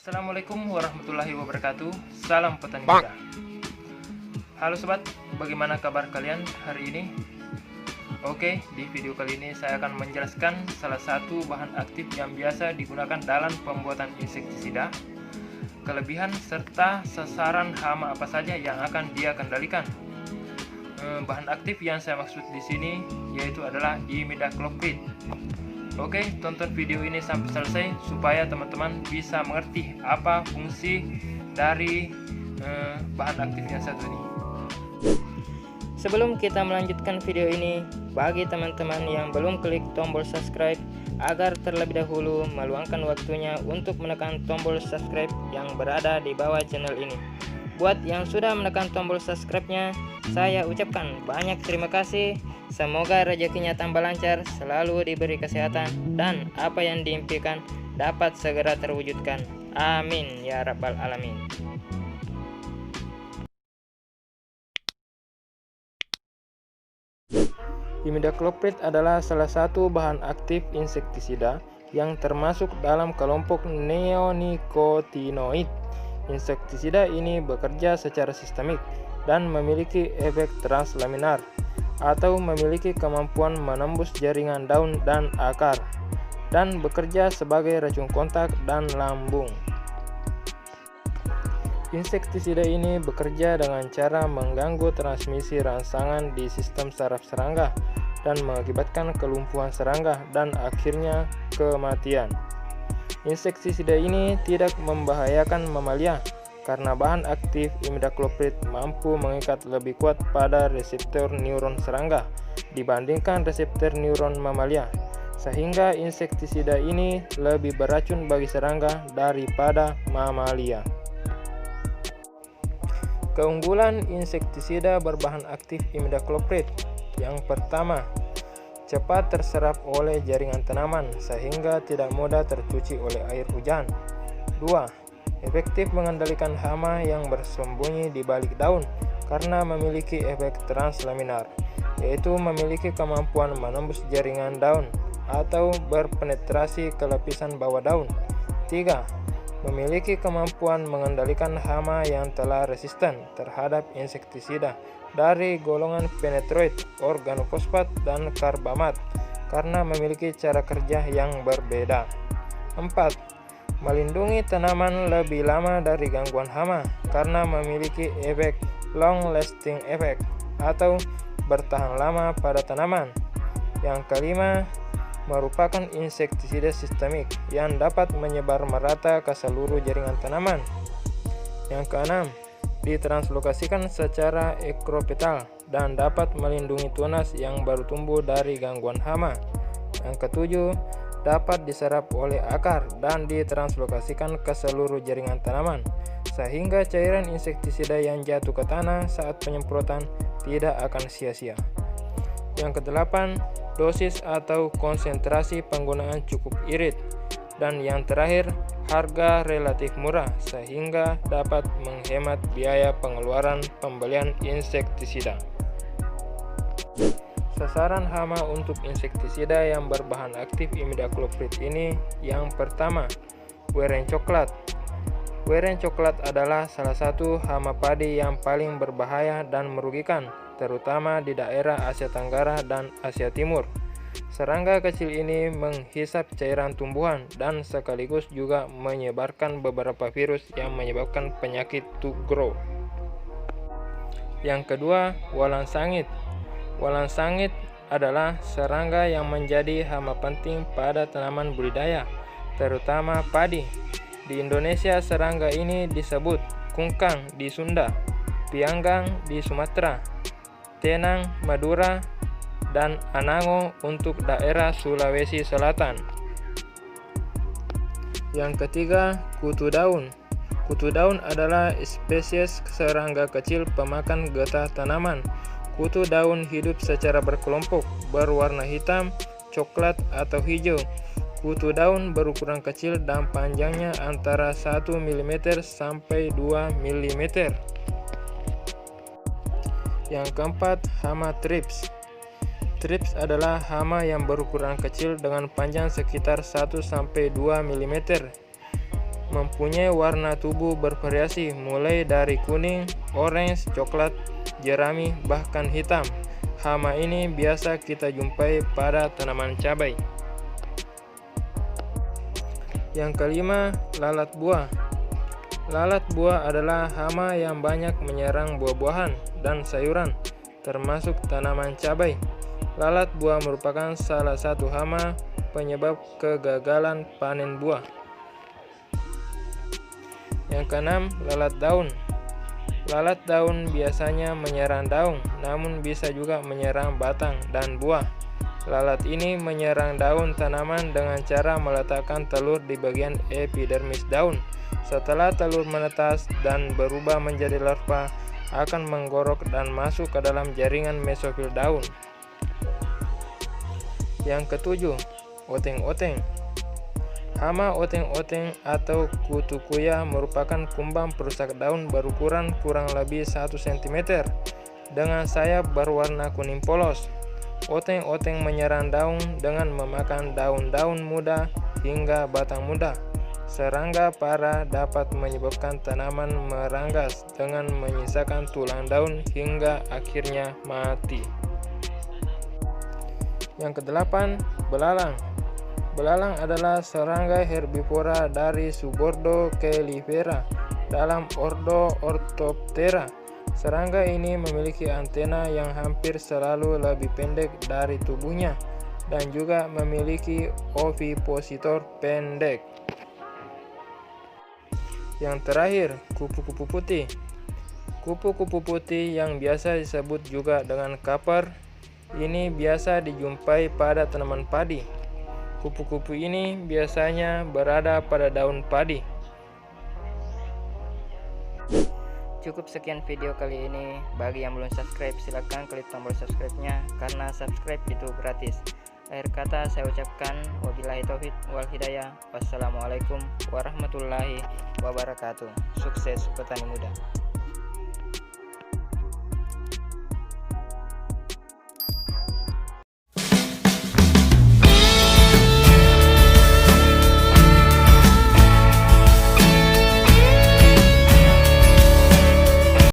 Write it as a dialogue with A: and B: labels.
A: Assalamualaikum warahmatullahi wabarakatuh. Salam petani muda. Halo sobat, bagaimana kabar kalian hari ini? Oke, di video kali ini saya akan menjelaskan salah satu bahan aktif yang biasa digunakan dalam pembuatan insektisida, kelebihan serta sasaran hama apa saja yang akan dia kendalikan. Bahan aktif yang saya maksud di sini yaitu adalah imidacloprid. Oke, tonton video ini sampai selesai supaya teman-teman bisa mengerti apa fungsi dari bahan aktif yang satu ini.
B: Sebelum kita melanjutkan video ini, bagi teman-teman yang belum klik tombol subscribe, agar terlebih dahulu meluangkan waktunya untuk menekan tombol subscribe yang berada di bawah channel ini. Buat yang sudah menekan tombol subscribe-nya, saya ucapkan banyak terima kasih. Semoga rezekinya tambah lancar, selalu diberi kesehatan, dan apa yang diimpikan dapat segera terwujudkan. Amin ya rabbal alamin. Imidacloprid adalah salah satu bahan aktif insektisida yang termasuk dalam kelompok neonicotinoid. Insektisida ini bekerja secara sistemik dan memiliki efek translaminar atau memiliki kemampuan menembus jaringan daun dan akar, dan bekerja sebagai racun kontak dan lambung. Insektisida ini bekerja dengan cara mengganggu transmisi rangsangan di sistem saraf serangga dan mengakibatkan kelumpuhan serangga dan akhirnya kematian. Insektisida ini tidak membahayakan mamalia karena bahan aktif imidacloprid mampu mengikat lebih kuat pada reseptor neuron serangga dibandingkan reseptor neuron mamalia, sehingga insektisida ini lebih beracun bagi serangga daripada mamalia. Keunggulan insektisida berbahan aktif imidacloprid: yang pertama, cepat terserap oleh jaringan tanaman sehingga tidak mudah tercuci oleh air hujan. 2. Efektif mengendalikan hama yang bersembunyi di balik daun karena memiliki efek translaminar, yaitu memiliki kemampuan menembus jaringan daun atau berpenetrasi ke lapisan bawah daun. 3. Memiliki kemampuan mengendalikan hama yang telah resisten terhadap insektisida dari golongan penetroid, organofosfat, dan karbamat karena memiliki cara kerja yang berbeda. 4. Melindungi tanaman lebih lama dari gangguan hama karena memiliki efek long lasting effect atau bertahan lama pada tanaman. Yang kelima, merupakan insektisida sistemik yang dapat menyebar merata ke seluruh jaringan tanaman. Yang keenam, ditranslokasikan secara ekropetal dan dapat melindungi tunas yang baru tumbuh dari gangguan hama. Yang ketujuh, dapat diserap oleh akar dan ditranslokasikan ke seluruh jaringan tanaman, sehingga cairan insektisida yang jatuh ke tanah saat penyemprotan tidak akan sia-sia. Yang kedelapan, dosis atau konsentrasi penggunaan cukup irit. Dan yang terakhir, harga relatif murah sehingga dapat menghemat biaya pengeluaran pembelian insektisida. Sasaran hama untuk insektisida yang berbahan aktif imidacloprid ini: yang pertama, weren coklat. Weren coklat adalah salah satu hama padi yang paling berbahaya dan merugikan, terutama di daerah Asia Tenggara dan Asia Timur. Serangga kecil ini menghisap cairan tumbuhan dan sekaligus juga menyebarkan beberapa virus yang menyebabkan penyakit to grow. Yang kedua, walang sangit. Walang sangit adalah serangga yang menjadi hama penting pada tanaman budidaya, terutama padi. Di Indonesia, serangga ini disebut kungkang di Sunda, pianggang di Sumatera, tenang Madura, dan anango untuk daerah Sulawesi Selatan. Yang ketiga, kutu daun. Kutu daun adalah spesies serangga kecil pemakan getah tanaman. Kutu daun hidup secara berkelompok, berwarna hitam, coklat, atau hijau. Kutu daun berukuran kecil dan panjangnya antara 1 mm sampai 2 mm. Yang keempat, hama thrips. Thrips adalah hama yang berukuran kecil dengan panjang sekitar 1-2 mm. mempunyai warna tubuh bervariasi mulai dari kuning, orange, coklat, jerami, bahkan hitam. Hama ini biasa kita jumpai pada tanaman cabai. Yang kelima, lalat buah. Lalat buah adalah hama yang banyak menyerang buah-buahan dan sayuran, termasuk tanaman cabai. Lalat buah merupakan salah satu hama penyebab kegagalan panen buah. Yang keenam, lalat daun. Lalat daun biasanya menyerang daun, namun bisa juga menyerang batang dan buah. Lalat ini menyerang daun tanaman dengan cara meletakkan telur di bagian epidermis daun. Setelah telur menetas dan berubah menjadi larva, akan menggorok dan masuk ke dalam jaringan mesofil daun. Yang ketujuh, oteng-oteng. Hama oteng-oteng atau kutu kuya merupakan kumbang perusak daun berukuran kurang lebih 1 cm dengan sayap berwarna kuning polos. Oteng-oteng menyerang daun dengan memakan daun-daun muda hingga batang muda. Serangga parah dapat menyebabkan tanaman meranggas dengan menyisakan tulang daun hingga akhirnya mati. Yang kedelapan, belalang. Belalang adalah serangga herbivora dari subordo Caelifera dalam ordo Orthoptera. Serangga ini memiliki antena yang hampir selalu lebih pendek dari tubuhnya dan juga memiliki ovipositor pendek. Yang terakhir, kupu-kupu putih. Kupu-kupu putih yang biasa disebut juga dengan kapar, ini biasa dijumpai pada tanaman padi. Kupu-kupu ini biasanya berada pada daun padi.
C: Cukup sekian video kali ini. Bagi yang belum subscribe, silahkan klik tombol subscribe-nya karena subscribe itu gratis. Akhir kata saya ucapkan wabillahi taufiq wal hidayah. Wassalamualaikum warahmatullahi wabarakatuh. Sukses petani muda.